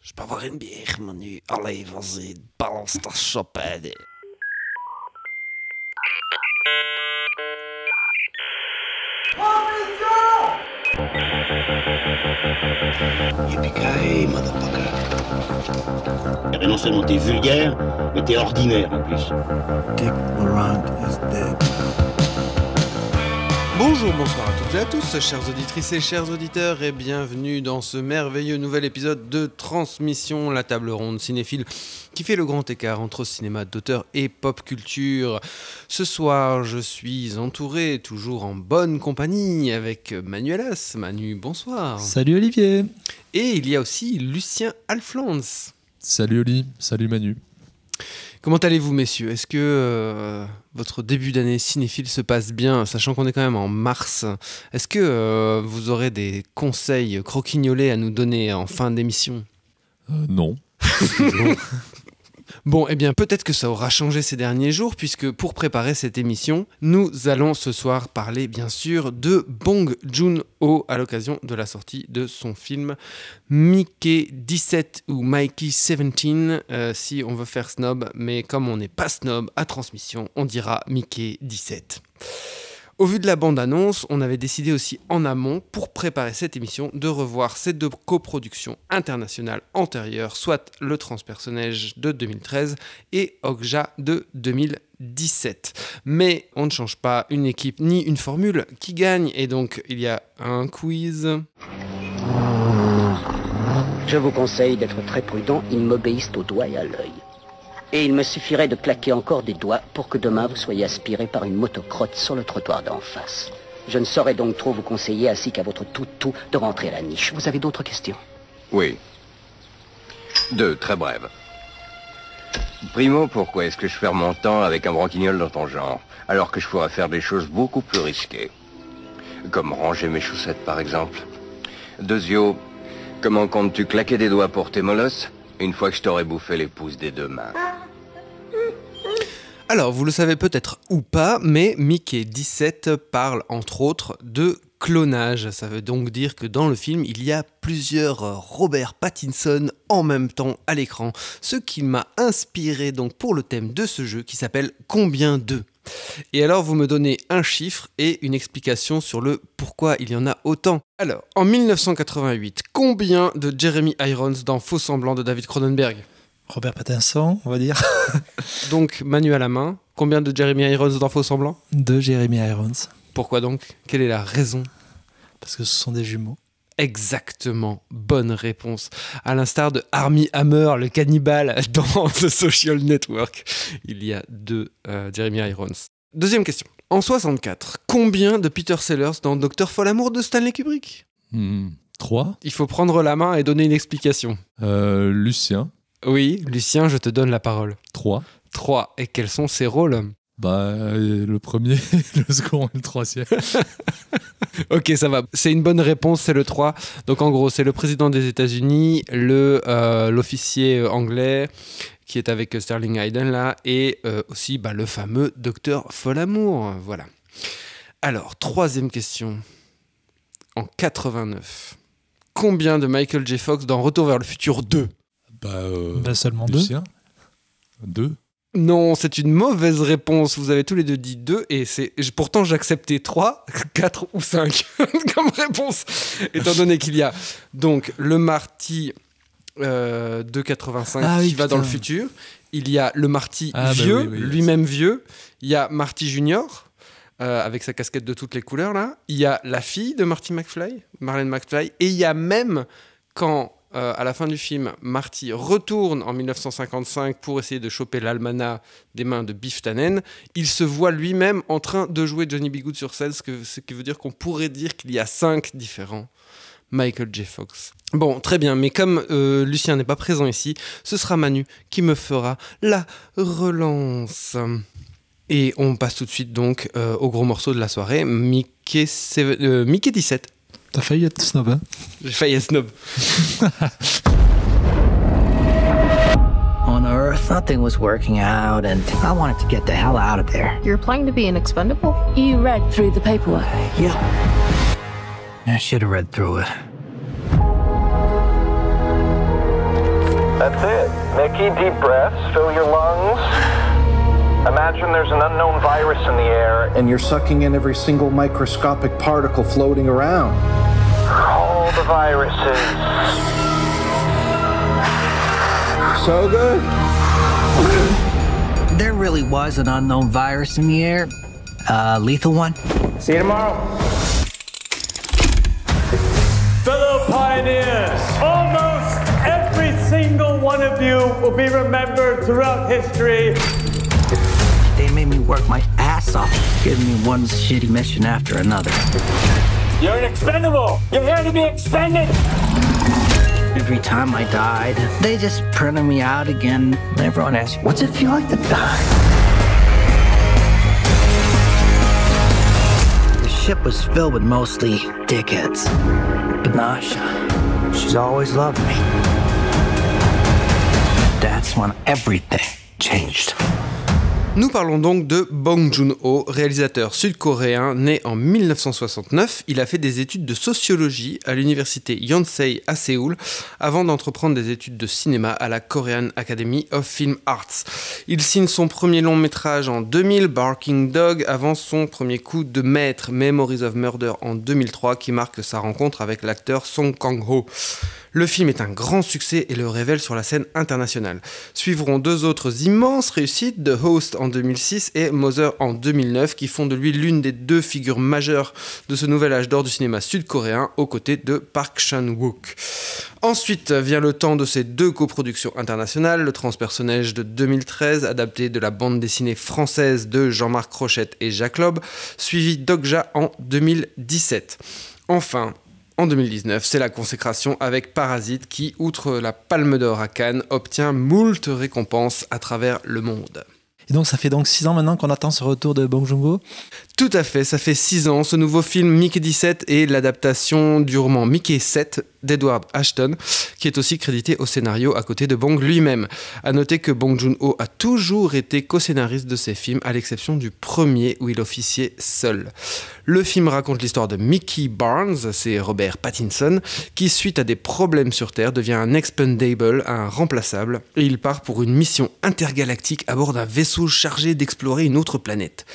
Je peux avoir une bière, Manu. Allez, vas-y, balance ta chopette. Yippee-ki-yay, motherfucker. Non seulement t'es vulgaire, mais t'es ordinaire en plus. Dick Laurent is dead. Bonjour, bonsoir à toutes et à tous, chères auditrices et chers auditeurs, et bienvenue dans ce merveilleux nouvel épisode de Transmission, la table ronde cinéphile qui fait le grand écart entre cinéma d'auteur et pop culture. Ce soir, je suis entouré, toujours en bonne compagnie, avec Manu Alas. Manu, bonsoir. Salut Olivier. Et il y a aussi Lucien Alflans. Salut Oli, salut Manu. Comment allez-vous, messieurs ? Est-ce que votre début d'année cinéphile se passe bien, sachant qu'on est quand même en mars ? Est-ce que vous aurez des conseils croquignolés à nous donner en fin d'émission ? Non. Bon, eh bien, peut-être que ça aura changé ces derniers jours, puisque pour préparer cette émission, nous allons ce soir parler, bien sûr, de Bong Joon-ho à l'occasion de la sortie de son film Mickey 17 ou Mikey 17, si on veut faire snob, mais comme on n'est pas snob à Transmission, on dira Mickey 17. Au vu de la bande-annonce, on avait décidé aussi en amont, pour préparer cette émission, de revoir ces deux coproductions internationales antérieures, soit Le Transpersonnage de 2013 et Okja de 2017. Mais on ne change pas une équipe ni une formule qui gagne, et donc il y a un quiz. Je vous conseille d'être très prudent, ils m'obéissent au doigt et à l'œil. Et il me suffirait de claquer encore des doigts pour que demain vous soyez aspiré par une motocrotte sur le trottoir d'en face. Je ne saurais donc trop vous conseiller, ainsi qu'à votre tout, de rentrer à la niche. Vous avez d'autres questions ? Oui. Deux, très brèves. Primo, pourquoi est-ce que je perds mon temps avec un branquignol dans ton genre, alors que je pourrais faire des choses beaucoup plus risquées ? Comme ranger mes chaussettes, par exemple. Deuxio, comment comptes-tu claquer des doigts pour tes molosses une fois que je t'aurai bouffé les pouces des deux mains? Alors, vous le savez peut-être ou pas, mais Mickey 17 parle entre autres de clonage. Ça veut donc dire que dans le film, il y a plusieurs Robert Pattinson en même temps à l'écran. Ce qui m'a inspiré donc pour le thème de ce jeu qui s'appelle Combien d'eux ? Et alors, vous me donnez un chiffre et une explication sur le pourquoi il y en a autant. Alors, en 1988, combien de Jeremy Irons dans Faux Semblant de David Cronenberg ? Robert Pattinson, on va dire. Donc, Manu à la main. Combien de Jeremy Irons dans Faux Semblant ? 2 Jeremy Irons. Pourquoi donc ? Quelle est la raison ? Parce que ce sont des jumeaux. Exactement, bonne réponse. À l'instar de Armie Hammer, le cannibale dans The Social Network. Il y a 2 Jeremy Irons. Deuxième question. En 64, combien de Peter Sellers dans Dr. Folamour de Stanley Kubrick ? 3. Il faut prendre la main et donner une explication. Lucien. Oui, Lucien, je te donne la parole. 3. 3. Et quels sont ses rôles ? Le premier, le second et le troisième. Ok, ça va. C'est une bonne réponse, c'est le 3. Donc en gros, c'est le président des États-Unis, l'officier anglais qui est avec Sterling Hayden là, et aussi le fameux Dr. Folamour. Voilà. Alors, troisième question. En 89, combien de Michael J. Fox dans Retour vers le futur 2 ? Seulement Lucien. 2. Non, c'est une mauvaise réponse. Vous avez tous les deux dit 2 et pourtant j'acceptais 3, 4 ou 5 comme réponse. Étant donné qu'il y a donc le Marty de 85 qui va dans le futur. Il y a le Marty vieux, lui-même vieux. Il y a Marty Junior avec sa casquette de toutes les couleurs là. Il y a la fille de Marty McFly, Marlene McFly. Et il y a même quand... à la fin du film, Marty retourne en 1955 pour essayer de choper l'almanach des mains de Biff Tannen. Il se voit lui-même en train de jouer Johnny B. Goode sur scène, ce qui veut dire qu'on pourrait dire qu'il y a 5 différents Michael J. Fox. Bon, très bien, mais comme Lucien n'est pas présent ici, ce sera Manu qui me fera la relance. Et on passe tout de suite donc au gros morceau de la soirée, Mickey 17. T'as failli être snob, hein ? J'ai failli être snob. On Earth, nothing was working out, and I wanted to get the hell out of there. You're applying to be an expendable? You read through the paperwork. Yeah. I should have read through it. That's it. Mickey, deep breaths, fill your lungs. Imagine there's an unknown virus in the air. And you're sucking in every single microscopic particle floating around. All the viruses. So good? There really was an unknown virus in the air. Lethal one. See you tomorrow. Fellow pioneers, almost every single one of you will be remembered throughout history. They made me work my ass off, giving me one shitty mission after another. You're an expendable. You're here to be expended. Every time I died, they just printed me out again. And everyone asked, what's it feel like to die? The ship was filled with mostly dickheads. But Nasha, she's always loved me. That's when everything changed. Nous parlons donc de Bong Joon-ho, réalisateur sud-coréen né en 1969. Il a fait des études de sociologie à l'université Yonsei à Séoul avant d'entreprendre des études de cinéma à la Korean Academy of Film Arts. Il signe son premier long métrage en 2000, Barking Dog, avant son premier coup de maître, Memories of Murder en 2003, qui marque sa rencontre avec l'acteur Song Kang-ho. Le film est un grand succès et le révèle sur la scène internationale. Suivront deux autres immenses réussites, The Host en 2006 et Mother en 2009, qui font de lui l'une des deux figures majeures de ce nouvel âge d'or du cinéma sud-coréen, aux côtés de Park Chan-wook. Ensuite vient le temps de ses deux coproductions internationales, Le Transpersonnage de 2013, adapté de la bande dessinée française de Jean-Marc Rochette et Jacques Lob, suivi d'Okja en 2017. Enfin, en 2019, c'est la consécration avec Parasite qui, outre la Palme d'Or à Cannes, obtient moult récompenses à travers le monde. Et donc ça fait donc 6 ans maintenant qu'on attend ce retour de Bong Joon-ho. Tout à fait, ça fait 6 ans. Ce nouveau film Mickey 17 est l'adaptation du roman Mickey 7 d'Edward Ashton, qui est aussi crédité au scénario à côté de Bong lui-même. A noter que Bong Joon-ho a toujours été co-scénariste de ses films, à l'exception du premier où il officiait seul. Le film raconte l'histoire de Mickey Barnes, c'est Robert Pattinson, qui suite à des problèmes sur Terre devient un expendable, un remplaçable, et il part pour une mission intergalactique à bord d'un vaisseau chargé d'explorer une autre planète.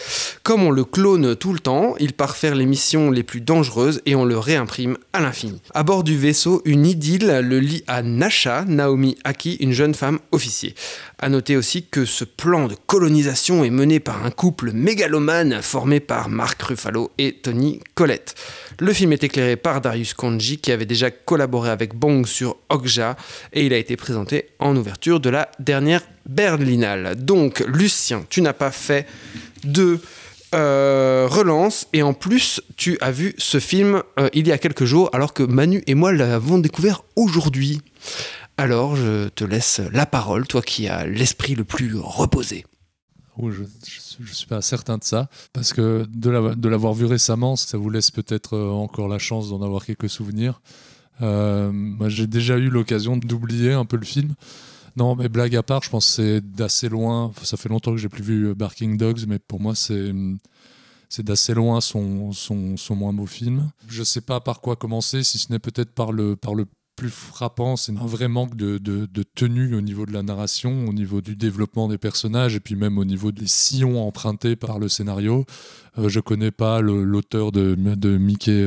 Comme on le clone tout le temps, il part faire les missions les plus dangereuses et on le réimprime à l'infini. À bord du vaisseau, une idylle le lie à Nasha, Naomi Aki, une jeune femme officier. A noter aussi que ce plan de colonisation est mené par un couple mégalomane formé par Mark Ruffalo et Toni Collette. Le film est éclairé par Darius Khondji qui avait déjà collaboré avec Bong sur Okja et il a été présenté en ouverture de la dernière Berlinale. Donc Lucien, tu n'as pas fait de relance et en plus tu as vu ce film il y a quelques jours alors que Manu et moi l'avons découvert aujourd'hui. Alors je te laisse la parole, toi qui as l'esprit le plus reposé. Oh, je suis pas certain de ça, parce que de l'avoir vu récemment, ça vous laisse peut-être encore la chance d'en avoir quelques souvenirs. Moi, j'ai déjà eu l'occasion d'oublier un peu le film. Non, mais blague à part, je pense que c'est d'assez loin. Ça fait longtemps que j'ai plus vu Barking Dogs, mais pour moi, c'est d'assez loin son moins beau film. Je sais pas par quoi commencer, si ce n'est peut-être par le plus frappant, c'est un vrai manque de tenue au niveau de la narration, au niveau du développement des personnages et puis même au niveau des sillons empruntés par le scénario. Je connais pas l'auteur de Mickey,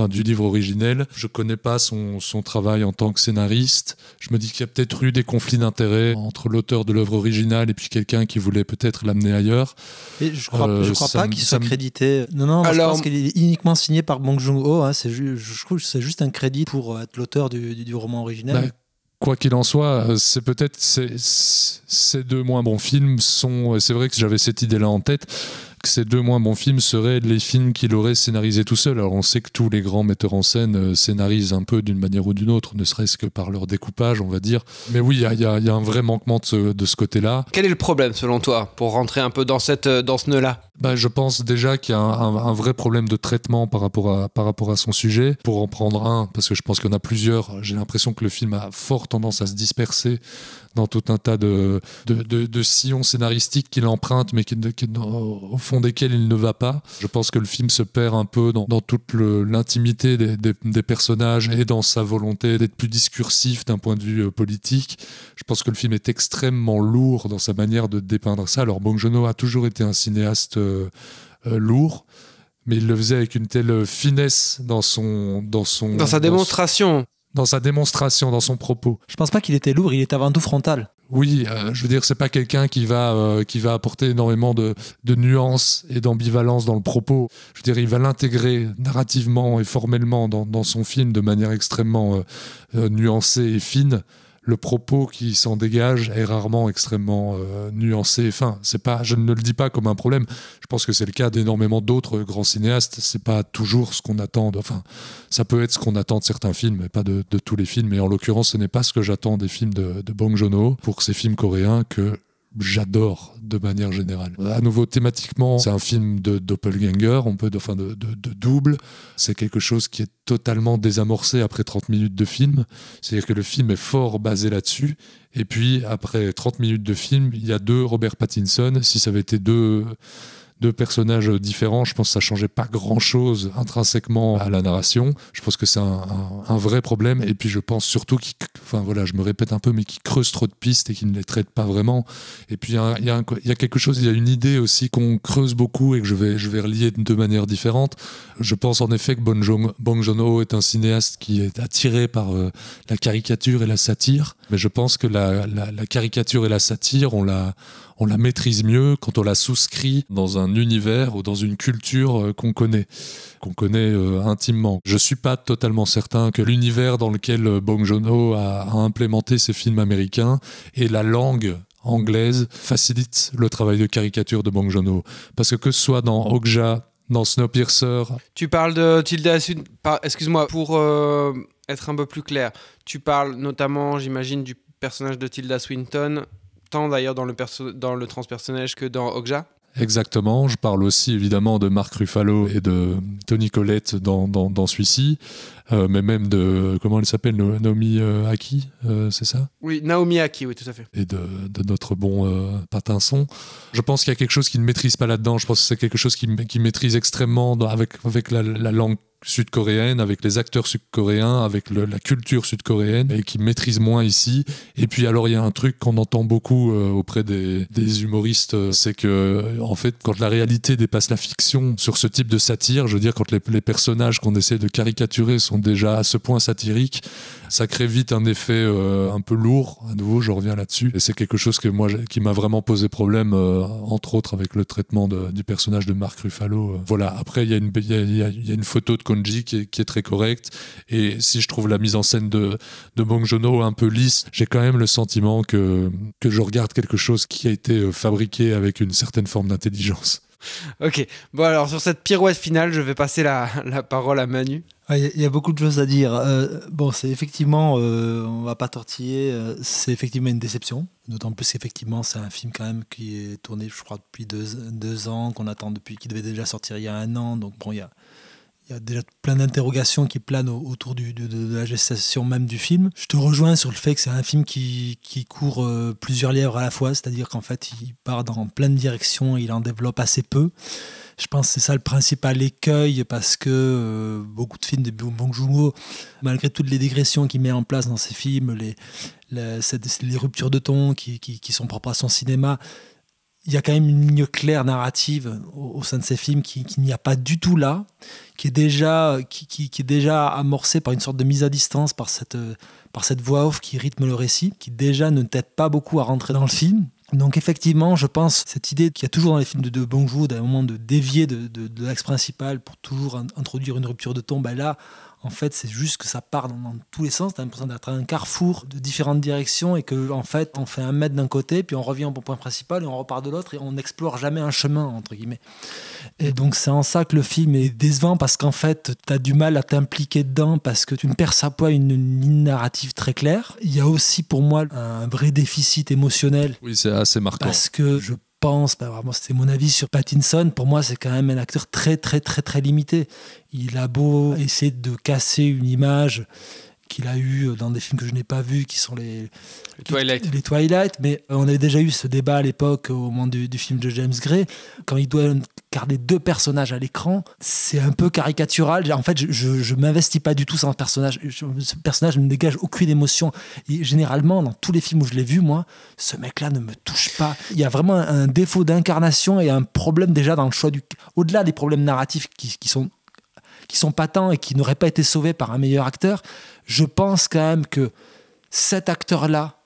du livre originel. Je connais pas son travail en tant que scénariste. Je me dis qu'il y a peut-être eu des conflits d'intérêts entre l'auteur de l'œuvre originale et puis quelqu'un qui voulait peut-être l'amener ailleurs. Et je crois pas qu'il soit crédité. Non, je pense qu'il est uniquement signé par Bong Joon-ho. Hein. Je trouve que c'est juste un crédit pour être l'auteur du roman original. Bah, quoi qu'il en soit, c'est peut-être ces deux moins bons films sont. C'est vrai que j'avais cette idée-là en tête, que ces deux moins bons films seraient les films qu'il aurait scénarisés tout seul. Alors on sait que tous les grands metteurs en scène scénarisent un peu d'une manière ou d'une autre, ne serait-ce que par leur découpage, on va dire. Mais oui, il y a un vrai manquement de ce côté-là. Quel est le problème selon toi, pour rentrer un peu dans ce nœud-là ? Je pense déjà qu'il y a un vrai problème de traitement par rapport à son sujet. Pour en prendre un, parce que je pense qu'il y en a plusieurs, j'ai l'impression que le film a fort tendance à se disperser dans tout un tas de sillons scénaristiques qu'il emprunte, mais au fond desquels il ne va pas. Je pense que le film se perd un peu dans toute l'intimité des personnages et dans sa volonté d'être plus discursif d'un point de vue politique. Je pense que le film est extrêmement lourd dans sa manière de dépeindre ça. Alors Bong Joon-ho a toujours été un cinéaste lourd, mais il le faisait avec une telle finesse dans sa démonstration. Dans sa démonstration, dans son propos. Je pense pas qu'il était lourd, il était avant tout frontal. Oui, je veux dire, c'est pas quelqu'un qui va apporter énormément de nuances et d'ambivalence dans le propos. Je veux dire, il va l'intégrer narrativement et formellement dans son film de manière extrêmement nuancée et fine. Le propos qui s'en dégage est rarement extrêmement nuancé. Enfin, je ne le dis pas comme un problème. Je pense que c'est le cas d'énormément d'autres grands cinéastes. C'est pas toujours ce qu'on attend. Enfin, ça peut être ce qu'on attend de certains films, mais pas de tous les films. Et en l'occurrence, ce n'est pas ce que j'attends des films de Bong Joon-ho pour ces films coréens que j'adore de manière générale. À nouveau, thématiquement, c'est un film de doppelganger, de double. C'est quelque chose qui est totalement désamorcé après 30 minutes de film. C'est-à-dire que le film est fort basé là-dessus. Et puis, après 30 minutes de film, il y a 2 Robert Pattinson. Si ça avait été deux personnages différents, je pense que ça changeait pas grand-chose intrinsèquement à la narration. Je pense que c'est un vrai problème. Et puis je pense surtout je me répète un peu, mais qu'il creuse trop de pistes et qu'il ne les traite pas vraiment. Et puis il y a quelque chose, il y a une idée aussi qu'on creuse beaucoup et que je vais relier de 2 manières différentes. Je pense en effet que Bong Joon-ho est un cinéaste qui est attiré par la caricature et la satire. Mais je pense que la caricature et la satire, on la maîtrise mieux quand on la souscrit dans un univers ou dans une culture qu'on connaît intimement. Je suis pas totalement certain que l'univers dans lequel Bong Joon-ho a implémenté ses films américains et la langue anglaise facilite le travail de caricature de Bong Joon-ho. Parce que ce soit dans Okja, dans Snowpiercer... Tu parles de Tilda Swinton... Excuse-moi, pour être un peu plus clair, tu parles notamment, j'imagine, du personnage de Tilda Swinton, tant d'ailleurs dans le transpersonnage que dans Okja. Exactement, je parle aussi évidemment de Mark Ruffalo et de Toni Collette dans celui-ci, mais même de, comment elle s'appelle, Naomi Aki, c'est ça ? Oui, Naomi Aki, oui, tout à fait. Et de notre bon Pattinson. Je pense qu'il y a quelque chose qu'il ne maîtrise pas là-dedans, je pense que c'est quelque chose qu'il maîtrise extrêmement avec la langue sud-coréenne, avec les acteurs sud-coréens, avec la culture sud-coréenne, et qui maîtrise moins ici. Et puis alors il y a un truc qu'on entend beaucoup auprès des humoristes, c'est que en fait quand la réalité dépasse la fiction sur ce type de satire, je veux dire quand les personnages qu'on essaie de caricaturer sont déjà à ce point satiriques, ça crée vite un effet un peu lourd. À nouveau, je reviens là-dessus. Et c'est quelque chose qui m'a vraiment posé problème, entre autres avec le traitement du personnage de Mark Ruffalo. Voilà. Après, il y a une photo de Konji qui est très correcte. Et si je trouve la mise en scène de Bong Joon-ho un peu lisse, j'ai quand même le sentiment que je regarde quelque chose qui a été fabriqué avec une certaine forme d'intelligence. Ok, bon alors sur cette pirouette finale, je vais passer la parole à Manu. Il y a beaucoup de choses à dire. C'est effectivement, on va pas tortiller, c'est effectivement une déception. D'autant plus qu'effectivement, c'est un film quand même qui est tourné, je crois, depuis deux ans, qu'on attend qui devait déjà sortir il y a 1 an. Donc bon, il y a déjà plein d'interrogations qui planent autour de la gestation même du film. Je te rejoins sur le fait que c'est un film qui court plusieurs lièvres à la fois, c'est-à-dire qu'en fait, il part dans plein de directions et il en développe assez peu. Je pense que c'est ça le principal écueil, parce que beaucoup de films de Bong Joon-ho, malgré toutes les digressions qu'il met en place dans ses films, les ruptures de ton qui sont propres à son cinéma, il y a quand même une ligne claire narrative au sein de ces films qui n'y a pas du tout là, qui est déjà amorcée par une sorte de mise à distance, par cette voix off qui rythme le récit, qui déjà ne t'aide pas beaucoup à rentrer dans le film. Donc effectivement, je pense cette idée qu'il y a toujours dans les films de Bong Joon-ho d'un moment de dévier de l'axe principal pour toujours introduire une rupture de ton, là, en fait, c'est juste que ça part dans tous les sens. Tu as l'impression d'être un carrefour de différentes directions et que, en fait, on fait 1 mètre d'un côté, puis on revient au point principal et on repart de l'autre et on n'explore jamais un chemin, entre guillemets. Et donc, c'est en ça que le film est décevant, parce qu'en fait, tu as du mal à t'impliquer dedans parce que tu ne perçois pas une ligne narrative très claire. Il y a aussi, pour moi, un vrai déficit émotionnel. Oui, c'est assez marquant. Parce que je pense, vraiment, c'est mon avis sur Pattinson, pour moi c'est quand même un acteur très très très très limité. Il a beau essayer de casser une image qu'il a eu dans des films que je n'ai pas vus, qui sont les Twilight, mais on avait déjà eu ce débat à l'époque au moment du film de James Gray, quand il doit garder 2 personnages à l'écran, c'est un peu caricatural. En fait, je m'investis pas du tout dans ce personnage. Ce personnage ne me dégage aucune émotion. Et généralement, dans tous les films où je l'ai vu, moi, ce mec-là ne me touche pas. Il y a vraiment un défaut d'incarnation et un problème déjà dans le choix au-delà des problèmes narratifs qui sont patents et qui n'auraient pas été sauvés par un meilleur acteur. Je pense quand même que cet acteur-là,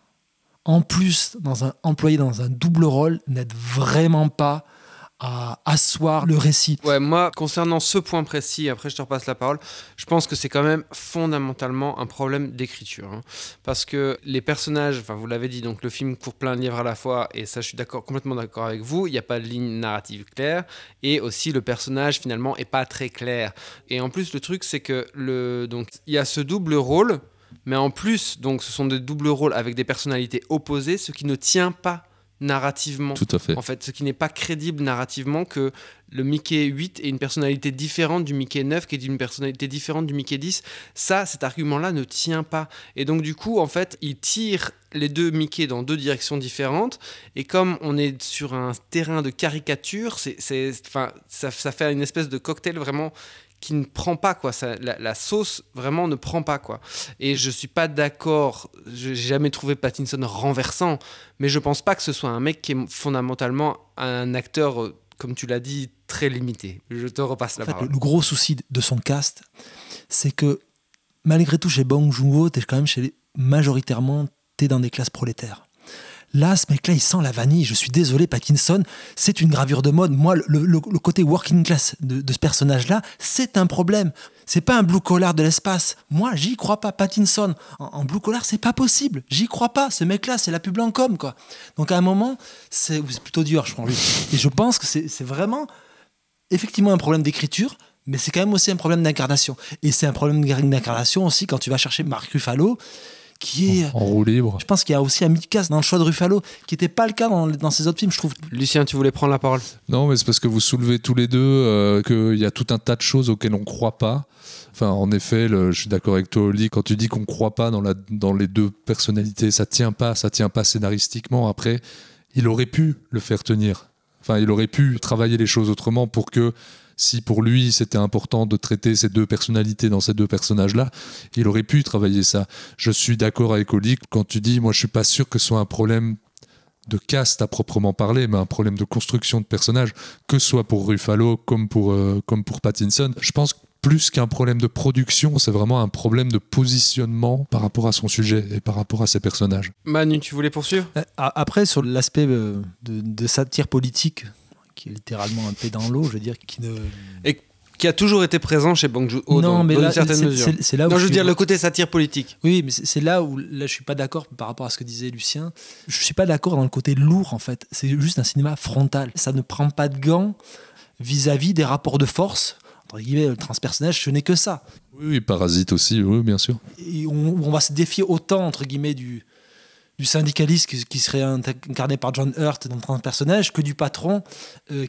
en plus, employé dans un double rôle, n'aide vraiment pas à asseoir le récit. Ouais, moi, concernant ce point précis, après je te repasse la parole, je pense que c'est quand même fondamentalement un problème d'écriture. Hein. Parce que les personnages, enfin vous l'avez dit, donc le film court plein de livres à la fois, et ça je suis complètement d'accord avec vous, il n'y a pas de ligne narrative claire, et aussi le personnage finalement est pas très clair. Et en plus le truc c'est que donc il y a ce double rôle, mais en plus donc ce sont des doubles rôles avec des personnalités opposées, ce qui ne tient pas narrativement. Tout à fait. En fait, ce qui n'est pas crédible narrativement, que le Mickey 8 ait une personnalité différente du Mickey 9, qui est une personnalité différente du Mickey 10. Ça, cet argument-là ne tient pas. Et donc, du coup, en fait, il tire les 2 Mickey dans 2 directions différentes. Et comme on est sur un terrain de caricature, ça fait une espèce de cocktail vraiment qui ne prend pas, quoi. La sauce vraiment ne prend pas, quoi. Et je suis pas d'accord, j'ai jamais trouvé Pattinson renversant, mais je pense pas que ce soit un mec qui est fondamentalement un acteur, comme tu l'as dit, très limité. Je te repasse la parole. Le gros souci de son cast, c'est que malgré tout, chez Bong Joon-ho, majoritairement, t'es dans des classes prolétaires. Là, ce mec-là, il sent la vanille. Je suis désolé, Pattinson, c'est une gravure de mode. Moi, le côté working class de ce personnage-là, c'est un problème. C'est pas un blue collar de l'espace. Moi, j'y crois pas. Pattinson, en blue collar, c'est pas possible. J'y crois pas. Ce mec-là, c'est la pub Lancôme, quoi. Donc, à un moment, c'est plutôt dur, je crois, lui. Et je pense que c'est vraiment, effectivement, un problème d'écriture, mais c'est quand même aussi un problème d'incarnation. Et c'est un problème d'incarnation aussi quand tu vas chercher Mark Ruffalo, qui est en roue libre. Je pense qu'il y a aussi un miscast dans le choix de Ruffalo qui n'était pas le cas dans ses autres films, je trouve. Lucien, tu voulais prendre la parole? Non, mais c'est parce que vous soulevez tous les deux qu'il y a tout un tas de choses auxquelles on ne croit pas. Enfin, en effet, je suis d'accord avec toi, Oli, quand tu dis qu'on ne croit pas dans les 2 personnalités, ça tient pas scénaristiquement. Après, il aurait pu le faire tenir. Enfin, il aurait pu travailler les choses autrement pour que, si pour lui c'était important de traiter ces 2 personnalités dans ces 2 personnages-là, il aurait pu travailler ça. Je suis d'accord avec Oli quand tu dis, moi je suis pas sûr que ce soit un problème de cast à proprement parler, mais un problème de construction de personnages, que ce soit pour Ruffalo comme pour Pattinson. Je pense que plus qu'un problème de production, c'est vraiment un problème de positionnement par rapport à son sujet et par rapport à ses personnages. Manu, tu voulais poursuivre? Après, sur l'aspect de satire politique, qui est littéralement un pied dans l'eau, je veux dire, et qui a toujours été présent chez Bong Joon-ho dans une certaine mesure. C'est là où je veux dire le côté satire politique. Oui, mais c'est là où je suis pas d'accord par rapport à ce que disait Lucien. Je suis pas d'accord dans le côté lourd, en fait. C'est juste un cinéma frontal. Ça ne prend pas de gants vis-à-vis des rapports de force. Entre guillemets, le transpersonnage, ce n'est que ça. Oui, Parasite aussi, oui, bien sûr. Et on va se défier autant, entre guillemets, du syndicaliste qui serait incarné par John Hurt dans un personnage, que du patron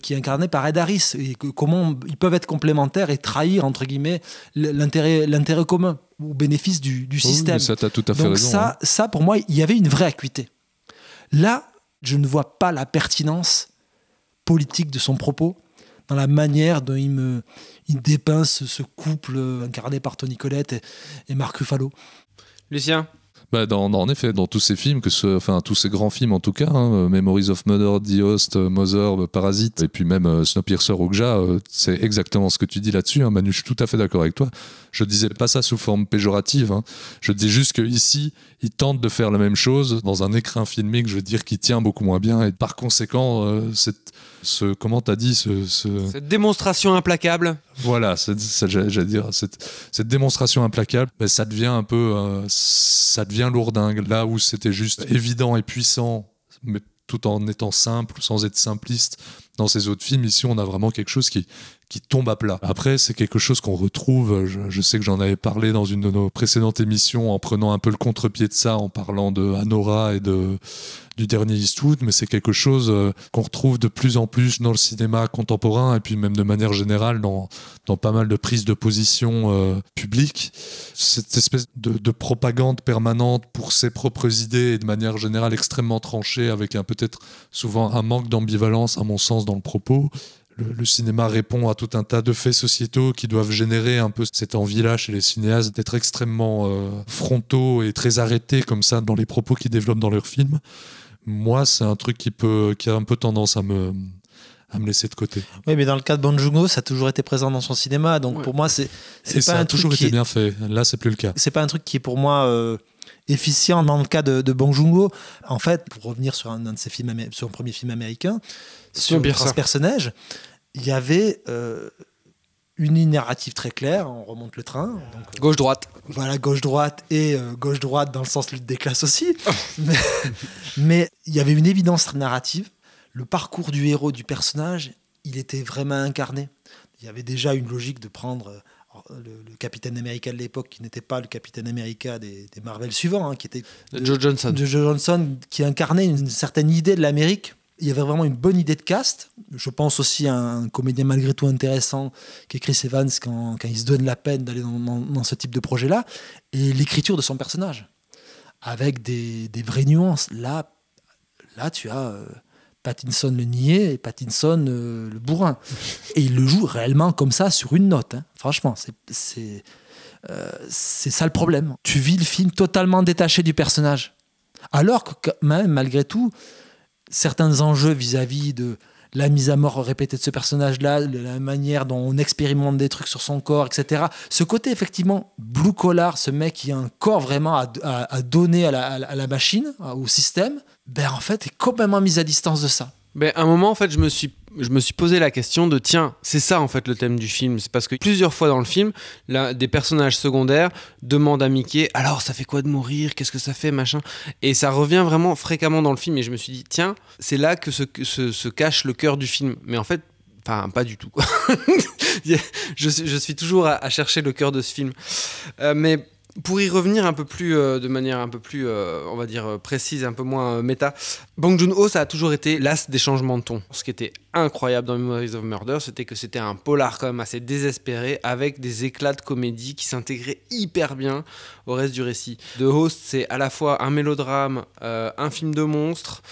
qui est incarné par Ed Harris, et comment ils peuvent être complémentaires et trahir, entre guillemets, l'intérêt commun au bénéfice du système. Ça, t'as tout à fait Donc raison. ça, pour moi, il y avait une vraie acuité. Là, je ne vois pas la pertinence politique de son propos dans la manière dont il dépeint ce couple incarné par Toni Collette et Mark Ruffalo. Lucien? En effet, dans tous ces films, tous ces grands films en tout cas, Memories of Murder, The Host, Mother, Parasite, et puis même Snowpiercer, Okja, c'est exactement ce que tu dis là-dessus, hein, Manu, je suis tout à fait d'accord avec toi. Je disais pas ça sous forme péjorative, hein. Je dis juste qu'ici, il tente de faire la même chose dans un écrin filmique, je veux dire, qui tient beaucoup moins bien, et par conséquent, comment t'as dit cette démonstration implacable. Voilà, j'allais dire, cette démonstration implacable, ça devient un peu, ça devient lourdingue. Là où c'était juste évident et puissant, mais tout en étant simple, sans être simpliste. Dans ces autres films, ici, on a vraiment quelque chose qui qui tombe à plat. Après, c'est quelque chose qu'on retrouve, je sais que j'en avais parlé dans une de nos précédentes émissions en prenant un peu le contre-pied de ça, en parlant de Anora et du dernier Eastwood, mais c'est quelque chose qu'on retrouve de plus en plus dans le cinéma contemporain et puis même de manière générale dans pas mal de prises de position publiques. Cette espèce de propagande permanente pour ses propres idées et de manière générale extrêmement tranchée, avec peut-être souvent un manque d'ambivalence à mon sens dans le propos. Le cinéma répond à tout un tas de faits sociétaux qui doivent générer un peu cette envie-là chez les cinéastes d'être extrêmement frontaux et très arrêtés comme ça dans les propos qu'ils développent dans leurs films. Moi, c'est un truc qui a un peu tendance à me laisser de côté. Oui, mais dans le cas de Bong Joon-ho, ça a toujours été présent dans son cinéma, donc pour moi, c'est pas ça a toujours été bien fait. Là, c'est plus le cas. C'est pas un truc qui est pour moi efficient dans le cas de Bong Joon-ho. En fait, pour revenir sur un de ses films, sur un premier film américain, sur ce personnage, il y avait une ligne narrative très claire. On remonte le train. Gauche-droite. Voilà, gauche-droite et gauche-droite dans le sens lutte des classes aussi. mais il y avait une évidence narrative. Le parcours du héros, du personnage, il était vraiment incarné. Il y avait déjà une logique de prendre le Capitaine America de l'époque, qui n'était pas le Capitaine America des Marvel suivants, qui était Joe Johnson. De Joe Johnson, qui incarnait une certaine idée de l'Amérique. Il y avait vraiment une bonne idée de cast. Je pense aussi à un comédien malgré tout intéressant qui est Chris Evans quand il se donne la peine d'aller dans ce type de projet-là. Et l'écriture de son personnage, avec des vraies nuances. Là tu as Pattinson le niais et Pattinson le bourrin. Et il le joue réellement comme ça sur une note. Franchement, c'est ça le problème. Tu vis le film totalement détaché du personnage. Alors que même, malgré tout, certains enjeux vis-à-vis de la mise à mort répétée de ce personnage-là, la manière dont on expérimente des trucs sur son corps, etc. Ce côté, effectivement, blue collar, ce mec qui a un corps vraiment à donner à la machine, au système, en fait, est complètement mis à distance de ça. À un moment, en fait, je me suis posé la question de tiens, c'est ça en fait le thème du film. C'est parce que plusieurs fois dans le film, des personnages secondaires demandent à Mickey alors ça fait quoi de mourir, qu'est-ce que ça fait, machin. Et ça revient vraiment fréquemment dans le film. Et je me suis dit tiens, c'est là que se cache le cœur du film. Mais en fait, pas du tout, quoi. je suis toujours à chercher le cœur de ce film. Mais pour y revenir un peu plus, de manière un peu plus, on va dire, précise, un peu moins méta, Bong Joon-ho, ça a toujours été l'as des changements de ton. Ce qui était incroyable dans Memories of Murder, c'était que c'était un polar quand même assez désespéré, avec des éclats de comédie qui s'intégraient hyper bien au reste du récit. The Host, c'est à la fois un mélodrame, un film de monstre,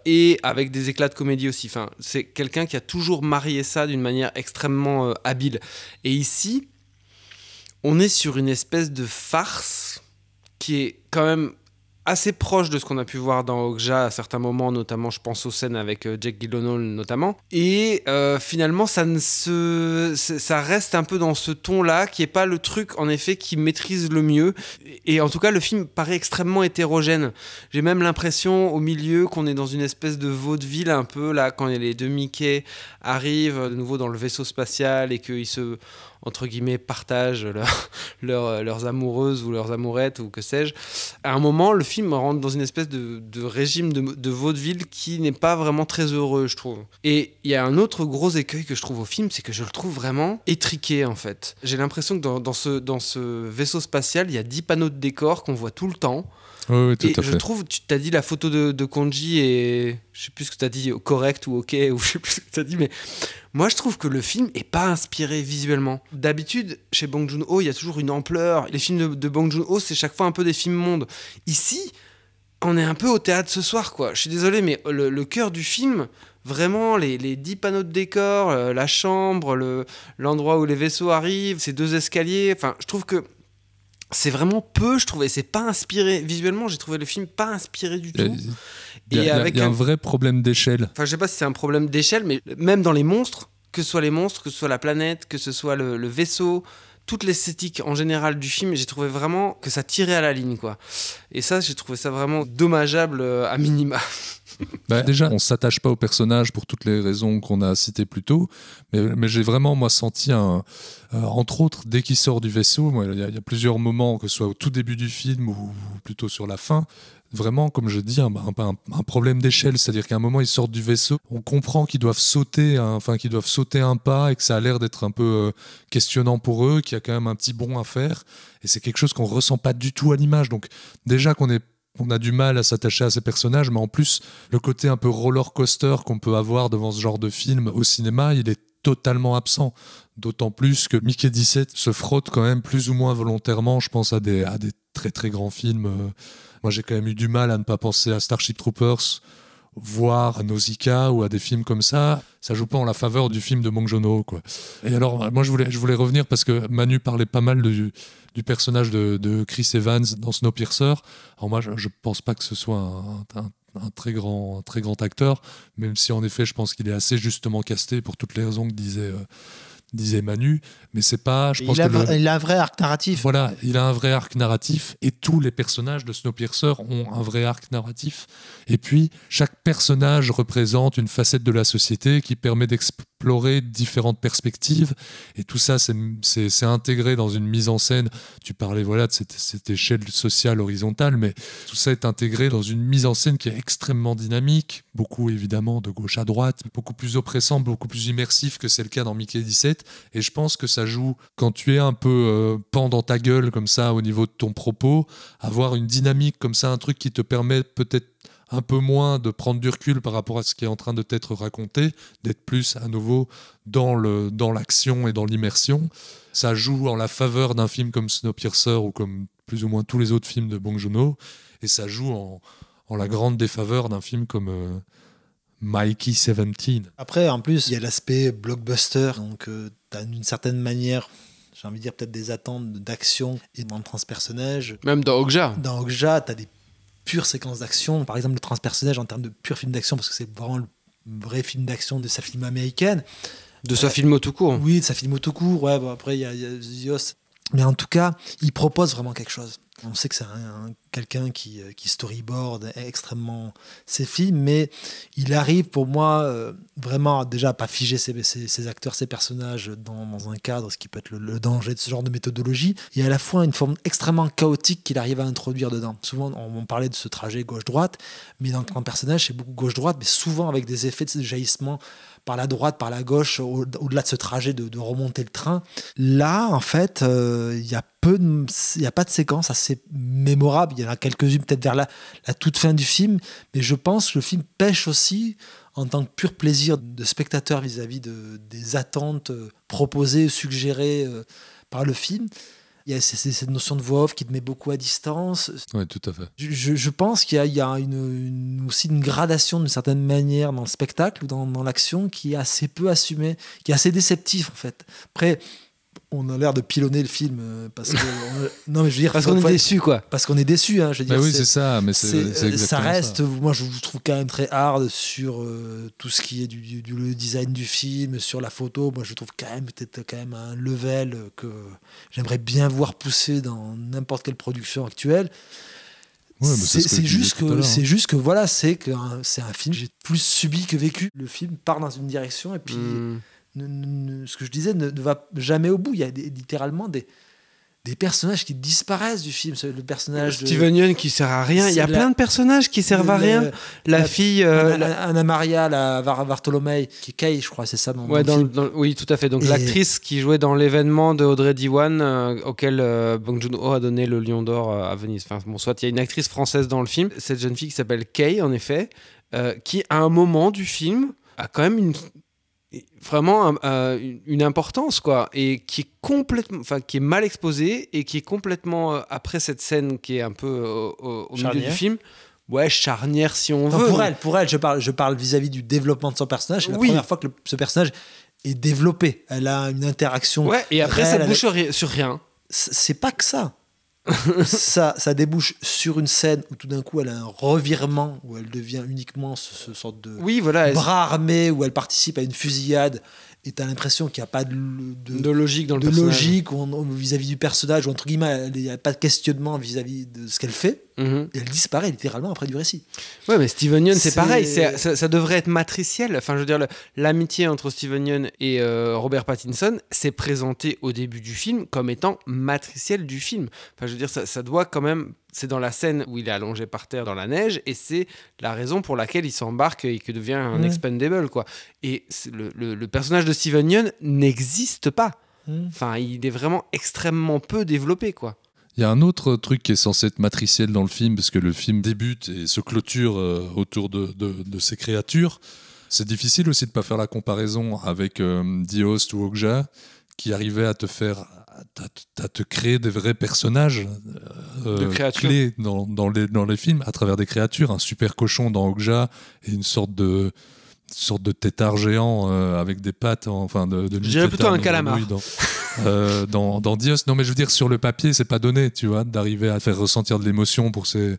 et avec des éclats de comédie aussi. Enfin, c'est quelqu'un qui a toujours marié ça d'une manière extrêmement habile. Et ici, on est sur une espèce de farce qui est quand même assez proche de ce qu'on a pu voir dans Okja à certains moments, notamment je pense aux scènes avec Jake Gyllenhaal notamment. Et finalement, ça reste un peu dans ce ton-là, qui n'est pas le truc en effet qui maîtrise le mieux. Et en tout cas, le film paraît extrêmement hétérogène. J'ai même l'impression au milieu qu'on est dans une espèce de vaudeville un peu, là, quand les deux Mickey arrivent de nouveau dans le vaisseau spatial et qu'ils se, entre guillemets, partagent leurs amoureuses ou leurs amourettes ou que sais-je. À un moment, le film rentre dans une espèce de régime de vaudeville qui n'est pas vraiment très heureux, je trouve. Et il y a un autre gros écueil que je trouve au film, c'est que je le trouve vraiment étriqué, en fait. J'ai l'impression que dans ce vaisseau spatial, il y a 10 panneaux de décor qu'on voit tout le temps. Oui, tout à fait. Je trouve, tu t'as dit la photo de Konji et je sais plus ce que t'as dit, correct ou ok, ou je sais plus ce que t'as dit, mais moi je trouve que le film est pas inspiré visuellement. D'habitude, chez Bong Joon-ho, il y a toujours une ampleur. Les films de Bong Joon-ho, c'est chaque fois un peu des films mondes. Ici, on est un peu au théâtre ce soir, quoi. Je suis désolé, mais le cœur du film, vraiment, les 10 panneaux de décor, la chambre, l'endroit où les vaisseaux arrivent, ces 2 escaliers, enfin, je trouve que c'est vraiment peu, je trouvais. C'est pas inspiré. Visuellement, j'ai trouvé le film pas inspiré du tout. Il y a un vrai problème d'échelle. Enfin, je sais pas si c'est un problème d'échelle, mais même dans les monstres, que ce soit les monstres, que ce soit la planète, que ce soit le vaisseau, toute l'esthétique en général du film, j'ai trouvé vraiment que ça tirait à la ligne, quoi. Et ça, j'ai trouvé ça vraiment dommageable à minima. Déjà, on s'attache pas au personnage pour toutes les raisons qu'on a citées plus tôt, mais j'ai vraiment, moi, senti entre autres, dès qu'il sort du vaisseau, il y a plusieurs moments, que ce soit au tout début du film ou plutôt sur la fin, vraiment, comme je dis, un problème d'échelle. C'est-à-dire qu'à un moment, ils sortent du vaisseau, on comprend qu'ils doivent sauter un pas et que ça a l'air d'être un peu questionnant pour eux, qu'il y a quand même un petit bond à faire. Et c'est quelque chose qu'on ressent pas du tout à l'image. Donc déjà qu'on a du mal à s'attacher à ces personnages, mais en plus, le côté un peu roller coaster qu'on peut avoir devant ce genre de film au cinéma, il est totalement absent. D'autant plus que Mickey 17 se frotte quand même plus ou moins volontairement, je pense, à des très très grands films. Moi, j'ai quand même eu du mal à ne pas penser à Starship Troopers, voire à Nausicaa ou à des films comme ça. Ça joue pas en la faveur du film de Bong Joon-ho, quoi. Et alors, moi, je voulais revenir parce que Manu parlait pas mal du personnage de Chris Evans dans Snowpiercer. Alors moi, je pense pas que ce soit un très grand acteur, même si en effet, je pense qu'il est assez justement casté pour toutes les raisons que disait Manu, mais c'est pas... Il a un vrai arc narratif. Voilà, il a un vrai arc narratif et tous les personnages de Snowpiercer ont un vrai arc narratif. Et puis, chaque personnage représente une facette de la société qui permet d'explorer différentes perspectives et tout ça, c'est intégré dans une mise en scène. Tu parlais de cette échelle sociale horizontale, mais tout ça est intégré dans une mise en scène qui est extrêmement dynamique, beaucoup évidemment de gauche à droite, beaucoup plus oppressant, beaucoup plus immersif que c'est le cas dans Mickey 17. Et je pense que ça joue, quand tu es un peu pan dans ta gueule comme ça au niveau de ton propos, avoir une dynamique comme ça, un truc qui te permet peut-être un peu moins de prendre du recul par rapport à ce qui est en train de t'être raconté, d'être plus à nouveau dans l'action et dans l'immersion. Ça joue en la faveur d'un film comme Snowpiercer ou comme plus ou moins tous les autres films de Bong Joon-ho, et ça joue en la grande défaveur d'un film comme... Mikey 17. Après, en plus, il y a l'aspect blockbuster, donc tu as d'une certaine manière, j'ai envie de dire peut-être des attentes d'action et dans le transpersonnage. Même dans Okja. Dans Okja, tu as des pures séquences d'action. Par exemple, le transpersonnage en termes de pur film d'action, parce que c'est vraiment le vrai film d'action de sa film américaine. De sa film tout court. Oui, de sa film tout court. Ouais, bon, après, il y a Zios. Mais en tout cas, il propose vraiment quelque chose. On sait que c'est quelqu'un qui storyboard extrêmement ses films, mais il arrive pour moi vraiment déjà à pas figer ses acteurs, ses personnages dans un cadre, ce qui peut être le danger de ce genre de méthodologie, et à la fois une forme extrêmement chaotique qu'il arrive à introduire dedans. Souvent, on parlait de ce trajet gauche-droite, mais dans le grand personnage, c'est beaucoup gauche-droite, mais souvent avec des effets de jaillissement par la droite, par la gauche, au-delà de ce trajet de remonter le train. Là, en fait, il n'y a pas de séquence assez mémorable. Il y en a quelques-unes peut-être vers la toute fin du film, mais je pense que le film pêche aussi en tant que pur plaisir de spectateur vis-à-vis des attentes proposées, suggérées par le film. Il y a cette notion de voix off qui te met beaucoup à distance. Oui, tout à fait. Je pense qu'il y a aussi une gradation d'une certaine manière dans le spectacle ou dans l'action qui est assez peu assumée, qui est assez déceptif en fait. Après, on a l'air de pilonner le film parce que non mais je veux dire parce qu'on est déçu quoi. Parce qu'on est déçu hein, je veux dire. Oui, c'est ça, mais c'est exactement ça reste ça. Moi je vous trouve quand même très hard sur tout ce qui est du design du film, sur la photo. Moi je trouve peut-être quand même un level que j'aimerais bien voir pousser dans n'importe quelle production actuelle. Ouais, c'est juste que voilà, c'est un film j'ai plus subi que vécu. Le film part dans une direction et puis ce que je disais ne va jamais au bout. Il y a littéralement des personnages qui disparaissent du film. Le personnage Steven Yeun qui sert à rien. Il y a plein de personnages qui servent à rien. La fille Anna Maria Bartolomei qui est Kay, je crois, c'est ça. Oui, tout à fait. Donc l'actrice qui jouait dans l'événement de Audrey Diwan auquel Bong Joon-ho a donné le Lion d'Or à Venise. Enfin, bon, soit il y a une actrice française dans le film. Cette jeune fille qui s'appelle Kay, en effet, qui à un moment du film a quand même vraiment une importance quoi, et qui est complètement, qui est mal exposée et qui est complètement après cette scène qui est un peu au milieu du film, charnière si on veut. Pour elle, je parle vis-à-vis du développement de son personnage. C'est la première fois que ce personnage est développé. Elle a une interaction. Et après ça bouche sur rien. C'est pas que ça. ça débouche sur une scène où tout d'un coup elle a un revirement, où elle devient uniquement ce sorte de bras armé, où elle participe à une fusillade. Et t'as l'impression qu'il n'y a pas de logique dans le personnage. Logique vis-à-vis du personnage, ou entre guillemets, il n'y a pas de questionnement vis-à-vis de ce qu'elle fait. Et elle disparaît littéralement après du récit. Ouais, mais Steven Yeun, c'est pareil. Ça devrait être matriciel. Enfin, je veux dire, l'amitié entre Steven Yeun et Robert Pattinson, c'est présenté au début du film comme étant matriciel du film. Enfin, je veux dire, ça doit quand même... C'est dans la scène où il est allongé par terre dans la neige, et c'est la raison pour laquelle il s'embarque et que devient un expendable, quoi. Et le personnage de Steven Yeun n'existe pas. Enfin, il est vraiment extrêmement peu développé, quoi. Il y a un autre truc qui est censé être matriciel dans le film, parce que le film débute et se clôture autour de ces créatures. C'est difficile aussi de ne pas faire la comparaison avec The ou Okja, qui arrivait à te faire... à te créer des vrais personnages clés dans les films à travers des créatures. Un super cochon dans Okja et une sorte de tétard géant avec des pattes, je dirais plutôt un calamar dans Dios. Non, mais je veux dire, sur le papier c'est pas donné, tu vois, d'arriver à faire ressentir de l'émotion pour ces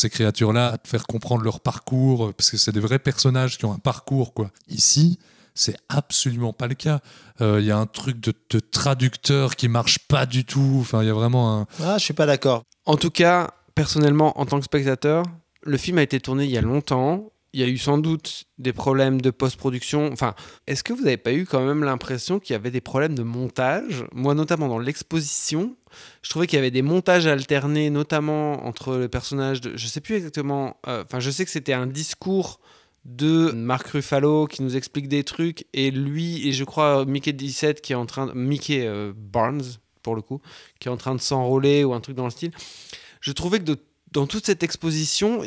créatures-là, à te faire comprendre leur parcours, parce que c'est des vrais personnages qui ont un parcours, quoi. Ici, c'est absolument pas le cas. Il y a un truc de traducteur qui marche pas du tout. Enfin, il y a vraiment un... Ah, je suis pas d'accord. En tout cas, personnellement, en tant que spectateur, le film a été tourné il y a longtemps. Il y a eu sans doute des problèmes de post-production. Enfin, est-ce que vous n'avez pas eu quand même l'impression qu'il y avait des problèmes de montage ? Moi, notamment dans l'exposition, je trouvais qu'il y avait des montages alternés, notamment entre le personnage de... Je sais plus exactement... je sais que c'était un discours de Mark Ruffalo qui nous explique des trucs, et lui, et je crois Mickey 17 qui est en train... Mickey Barnes, pour le coup, qui est en train de s'enrôler ou un truc dans le style. Je trouvais que dans toute cette exposition,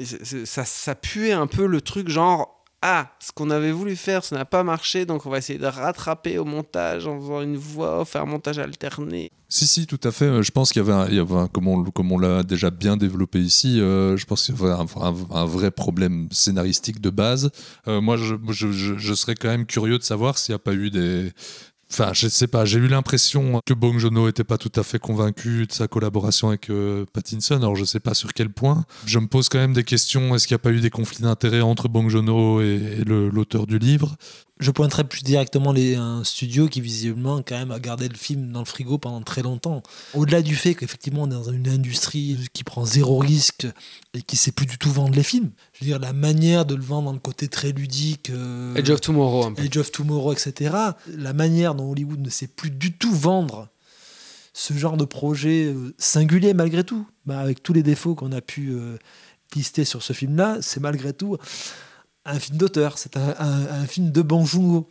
ça puait un peu le truc genre « Ah, ce qu'on avait voulu faire, ça n'a pas marché, donc on va essayer de rattraper au montage en faisant une voix off, faire un montage alterné. » Si, tout à fait. Je pense qu'il y avait comme on l'a déjà bien développé ici, je pense qu'il y avait un vrai problème scénaristique de base. Moi, je serais quand même curieux de savoir s'il n'y a pas eu des... Enfin, je sais pas, j'ai eu l'impression que Bong Joon-ho n'était pas tout à fait convaincu de sa collaboration avec Pattinson, alors je sais pas sur quel point. Je me pose quand même des questions, est-ce qu'il n'y a pas eu des conflits d'intérêts entre Bong Joon-ho et l'auteur du livre ? Je pointerais plus directement un studio qui visiblement quand même a gardé le film dans le frigo pendant très longtemps. Au-delà du fait qu'effectivement on est dans une industrie qui prend zéro risque et qui sait plus du tout vendre les films. Je veux dire, la manière de le vendre dans le côté très ludique, Edge of Tomorrow, etc. La manière dont Hollywood ne sait plus du tout vendre ce genre de projet singulier malgré tout, avec tous les défauts qu'on a pu lister sur ce film-là, c'est malgré tout un film d'auteur, c'est un film de Bong Joon-ho.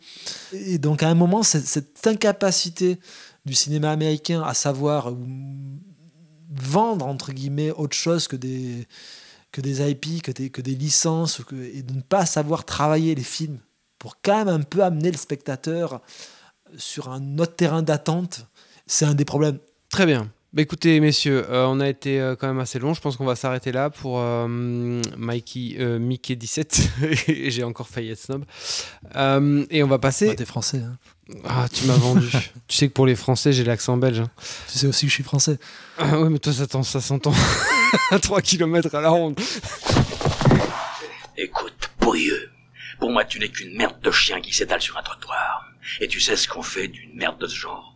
Et donc à un moment, cette incapacité du cinéma américain à savoir vendre, entre guillemets, autre chose que des IP, que des licences, et de ne pas savoir travailler les films pour quand même un peu amener le spectateur sur un autre terrain d'attente, c'est un des problèmes. Très bien. Écoutez, messieurs, on a été quand même assez long. Je pense qu'on va s'arrêter là pour Mickey 17. J'ai encore failli être snob. Et on va passer... T'es français, hein. Ah, tu m'as vendu. Tu sais que pour les Français, j'ai l'accent belge. Hein. Tu sais aussi que je suis français. Ah oui, mais toi, ça s'entend à 3 km à la ronde. Écoute, pourrieux, pour moi, tu n'es qu'une merde de chien qui s'étale sur un trottoir. Et tu sais ce qu'on fait d'une merde de ce genre ?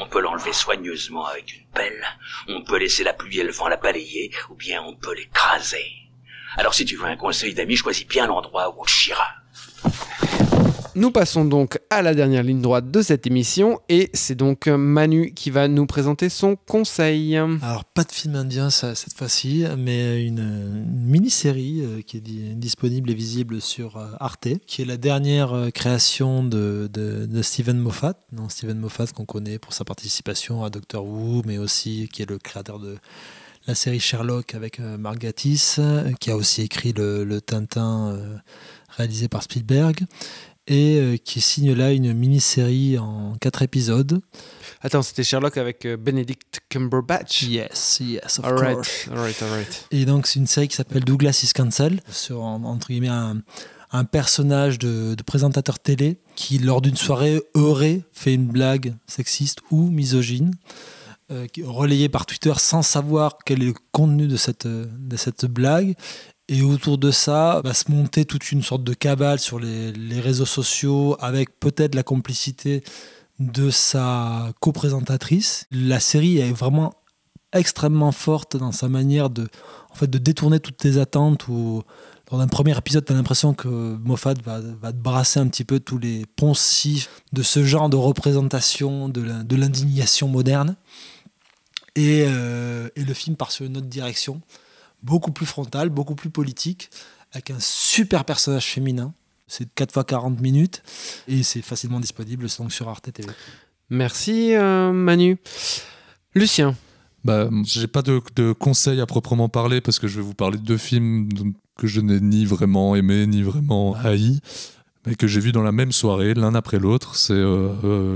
On peut l'enlever soigneusement avec une pelle, on peut laisser la pluie et le vent la balayer, ou bien on peut l'écraser. Alors si tu veux un conseil d'ami, choisis bien l'endroit où on te chiera. Nous passons donc à la dernière ligne droite de cette émission, et c'est donc Manu qui va nous présenter son conseil. Alors, pas de film indien cette fois-ci, mais une mini-série qui est disponible et visible sur Arte, qui est la dernière création de Steven Moffat. Non, Steven Moffat qu'on connaît pour sa participation à Doctor Who, mais aussi qui est le créateur de la série Sherlock avec Mark Gatiss, qui a aussi écrit le Tintin réalisé par Spielberg, et qui signe là une mini-série en 4 épisodes. Attends, c'était Sherlock avec Benedict Cumberbatch. Yes, of course. All right. Et donc c'est une série qui s'appelle Douglas is Cancelled, sur entre guillemets un personnage de présentateur télé qui, lors d'une soirée heurée, fait une blague sexiste ou misogyne. relayée par Twitter sans savoir quel est le contenu de cette blague. Et autour de ça, va se monter toute une sorte de cabale sur les réseaux sociaux avec peut-être la complicité de sa coprésentatrice. La série est vraiment extrêmement forte dans sa manière de détourner toutes tes attentes. Dans un premier épisode, tu as l'impression que Moffat va te brasser un petit peu tous les poncifs de ce genre de représentation de l'indignation moderne. Et le film part sur une autre direction, beaucoup plus frontale, beaucoup plus politique, avec un super personnage féminin. C'est 4 fois 40 minutes et c'est facilement disponible, c'est donc sur Arte TV. Merci Manu. Lucien. J'ai pas de conseils à proprement parler parce que je vais vous parler de 2 films que je n'ai ni vraiment aimé ni vraiment haï, mais que j'ai vu dans la même soirée, l'un après l'autre. C'est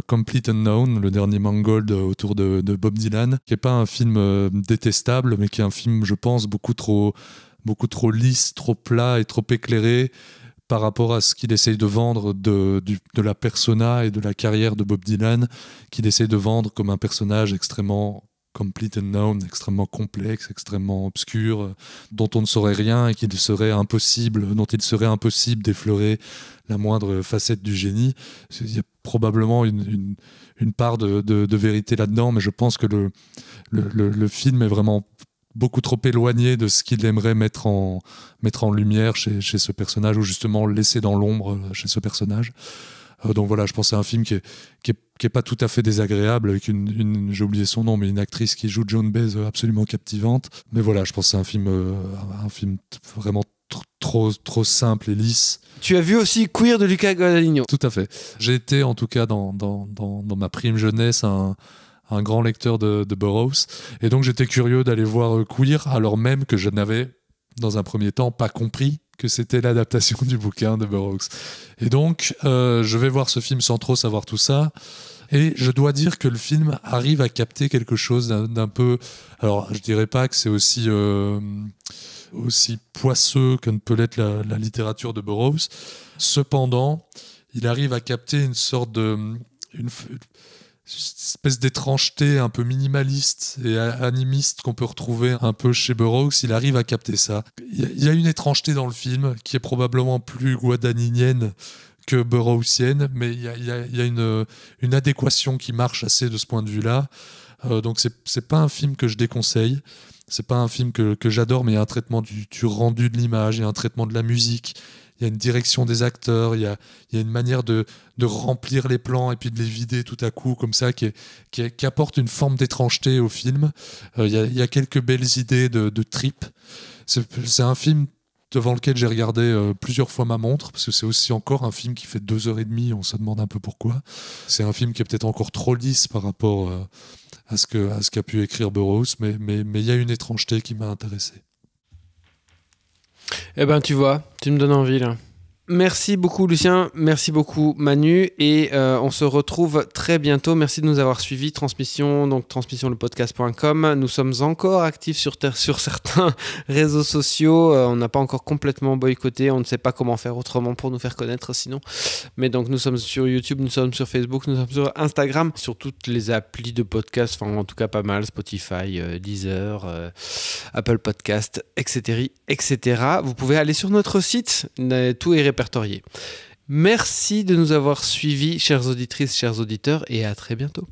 Complete Unknown, le dernier Mangold autour de Bob Dylan, qui est pas un film détestable, mais qui est un film, je pense, beaucoup trop lisse, trop plat et trop éclairé par rapport à ce qu'il essaye de vendre de la persona et de la carrière de Bob Dylan, qu'il essaye de vendre comme un personnage extrêmement complete unknown, extrêmement complexe, extrêmement obscur, dont on ne saurait rien et dont il serait impossible d'effleurer la moindre facette du génie. Il y a probablement une part de vérité là-dedans, mais je pense que le film est vraiment beaucoup trop éloigné de ce qu'il aimerait mettre en lumière chez ce personnage, ou justement laisser dans l'ombre chez ce personnage. Donc voilà, je pense que c'est un film qui est pas tout à fait désagréable, avec j'ai oublié son nom, mais une actrice qui joue Joan Baez absolument captivante. Mais voilà, je pense que c'est un film vraiment trop simple et lisse. Tu as vu aussi Queer de Luca Guadagnino. Tout à fait. J'ai été en tout cas dans ma prime jeunesse un grand lecteur de Burroughs, et donc j'étais curieux d'aller voir Queer, alors même que je n'avais dans un premier temps pas compris que c'était l'adaptation du bouquin de Burroughs. Et donc je vais voir ce film sans trop savoir tout ça, et je dois dire que le film arrive à capter quelque chose d'un peu... Alors je dirais pas que c'est aussi poisseux que ne peut l'être la littérature de Burroughs. Cependant, il arrive à capter une sorte une espèce d'étrangeté un peu minimaliste et animiste qu'on peut retrouver un peu chez Burroughs. Il arrive à capter ça. Il y a une étrangeté dans le film qui est probablement plus guadagninienne que burroughsienne, mais il y a une adéquation qui marche assez de ce point de vue-là. Donc c'est pas un film que je déconseille. C'est pas un film que j'adore, mais il y a un traitement du rendu de l'image, il y a un traitement de la musique, il y a une direction des acteurs, il y a une manière de remplir les plans et puis de les vider tout à coup comme ça qui apporte une forme d'étrangeté au film. Il y a quelques belles idées de trip. C'est un film devant lequel j'ai regardé plusieurs fois ma montre, parce que c'est aussi encore un film qui fait 2h30, on se demande un peu pourquoi. C'est un film qui est peut-être encore trop lisse par rapport à ce qu'a pu écrire Burroughs, mais il y a une étrangeté qui m'a intéressé. Eh ben tu vois, tu me donnes envie là. Merci beaucoup Lucien, merci beaucoup Manu, et on se retrouve très bientôt. Merci de nous avoir suivis. Transmission, donc transmissionlepodcast.com. Nous sommes encore actifs sur certains réseaux sociaux. On n'a pas encore complètement boycotté. On ne sait pas comment faire autrement pour nous faire connaître sinon. Mais donc nous sommes sur YouTube, nous sommes sur Facebook, nous sommes sur Instagram, sur toutes les applis de podcast, enfin en tout cas pas mal, Spotify, Deezer, Apple Podcast, etc. Vous pouvez aller sur notre site, tout est répertorié. Merci de nous avoir suivis, chères auditrices, chers auditeurs, et à très bientôt.